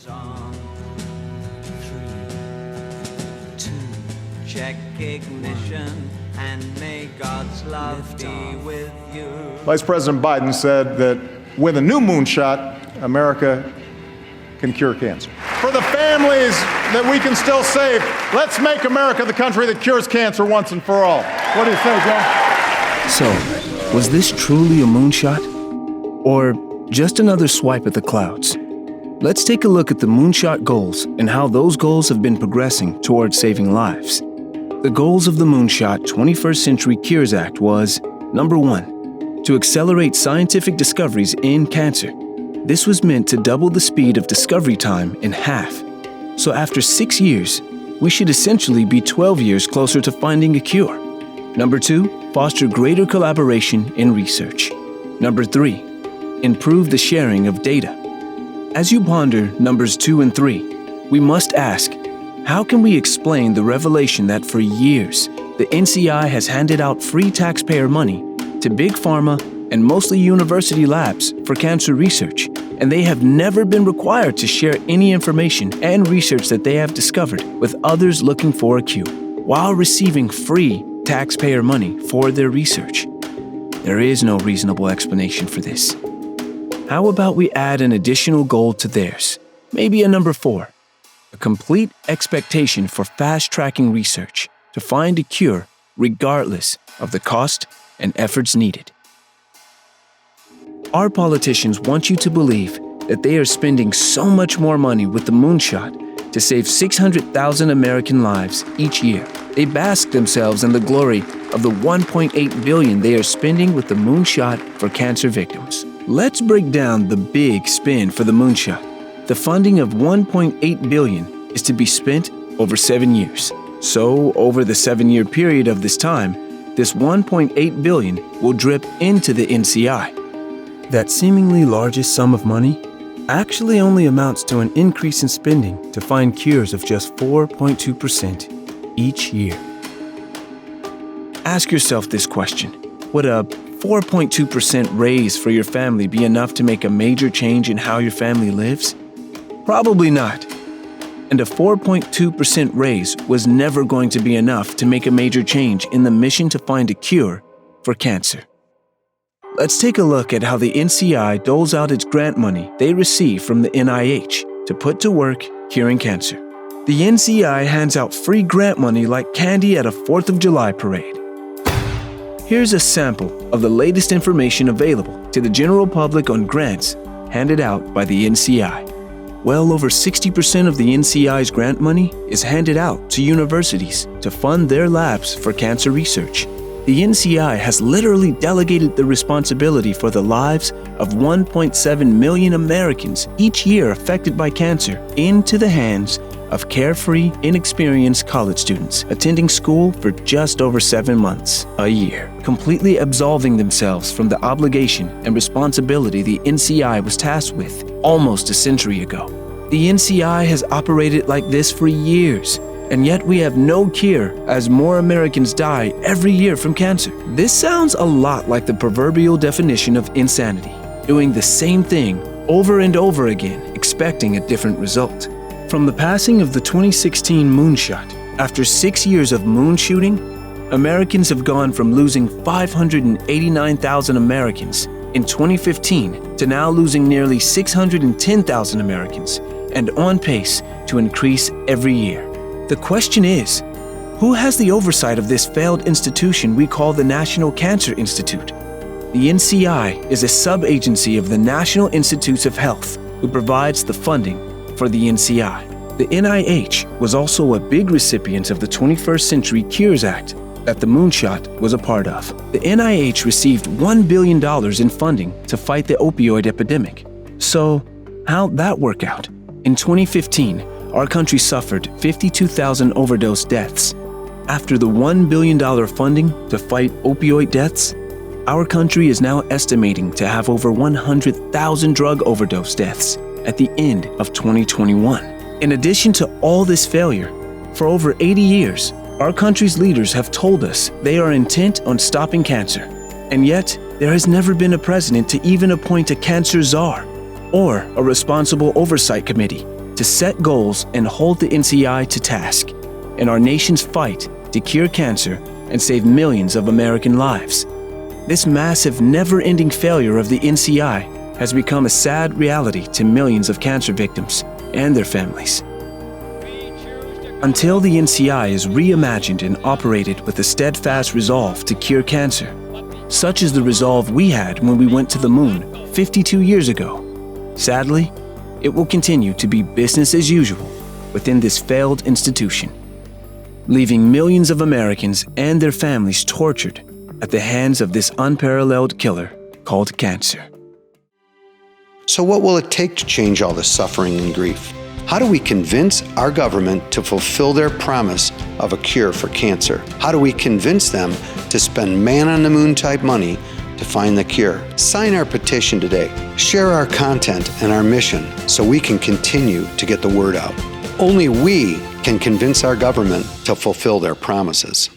On 3, 2, check ignition, and may God's love be with you. Vice President Biden said that with a new moonshot, America can cure cancer. For the families that we can still save, let's make America the country that cures cancer once and for all. What do you say, Joe? So, was this truly a moonshot? Or just another swipe at the clouds? Let's take a look at the moonshot goals and how those goals have been progressing towards saving lives. The goals of the Moonshot 21st Century Cures Act was, number 1, to accelerate scientific discoveries in cancer. This was meant to double the speed of discovery time in half. So after 6 years, we should essentially be 12 years closer to finding a cure. Number 2, foster greater collaboration in research. Number 3, improve the sharing of data. As you ponder numbers 2 and 3, we must ask, how can we explain the revelation that for years, the NCI has handed out free taxpayer money to big pharma and mostly university labs for cancer research, and they have never been required to share any information and research that they have discovered with others looking for a cure, while receiving free taxpayer money for their research? There is no reasonable explanation for this. How about we add an additional goal to theirs? Maybe a number 4, a complete expectation for fast-tracking research to find a cure regardless of the cost and efforts needed. Our politicians want you to believe that they are spending so much more money with the moonshot to save 600,000 American lives each year. They bask themselves in the glory of the $1.8 billion they are spending with the moonshot for cancer victims. Let's break down the big spin for the moonshot. The funding of $1.8 billion is to be spent over 7 years. So, over the 7-year period of this time, this $1.8 billion will drip into the NCI. That seemingly largest sum of money actually only amounts to an increase in spending to find cures of just 4.2% each year. Ask yourself this question: would a 4.2% raise for your family be enough to make a major change in how your family lives? Probably not. And a 4.2% raise was never going to be enough to make a major change in the mission to find a cure for cancer. Let's take a look at how the NCI doles out its grant money they receive from the NIH to put to work curing cancer. The NCI hands out free grant money like candy at a 4th of July parade. Here's a sample of the latest information available to the general public on grants handed out by the NCI. Well over 60% of the NCI's grant money is handed out to universities to fund their labs for cancer research. The NCI has literally delegated the responsibility for the lives of 1.7 million Americans each year affected by cancer into the hands of carefree, inexperienced college students attending school for just over 7 months a year, completely absolving themselves from the obligation and responsibility the NCI was tasked with almost a century ago. The NCI has operated like this for years, and yet we have no cure as more Americans die every year from cancer. This sounds a lot like the proverbial definition of insanity, doing the same thing over and over again, expecting a different result. From the passing of the 2016 moonshot, after 6 years of moon shooting, Americans have gone from losing 589,000 Americans in 2015 to now losing nearly 610,000 Americans, and on pace to increase every year. The question is, who has the oversight of this failed institution we call the National Cancer Institute? The NCI is a sub-agency of the National Institutes of Health who provides the funding for the NCI. The NIH was also a big recipient of the 21st Century Cures Act that the moonshot was a part of. The NIH received $1 billion in funding to fight the opioid epidemic. So, how'd that work out? In 2015, our country suffered 52,000 overdose deaths. After the $1 billion funding to fight opioid deaths, our country is now estimating to have over 100,000 drug overdose deaths at the end of 2021. In addition to all this failure, for over 80 years, our country's leaders have told us they are intent on stopping cancer. And yet, there has never been a president to even appoint a cancer czar or a responsible oversight committee to to set goals and hold the NCI to task in our nation's fight to cure cancer and save millions of American lives. This massive, never-ending failure of the NCI has become a sad reality to millions of cancer victims and their families. Until the NCI is reimagined and operated with a steadfast resolve to cure cancer, such is the resolve we had when we went to the moon 52 years ago, sadly, it will continue to be business as usual within this failed institution, leaving millions of Americans and their families tortured at the hands of this unparalleled killer called cancer. So what will it take to change all the suffering and grief? How do we convince our government to fulfill their promise of a cure for cancer? How do we convince them to spend man-on-the-moon type money to find the cure? Sign our petition today. Share our content and our mission so we can continue to get the word out. Only we can convince our government to fulfill their promises.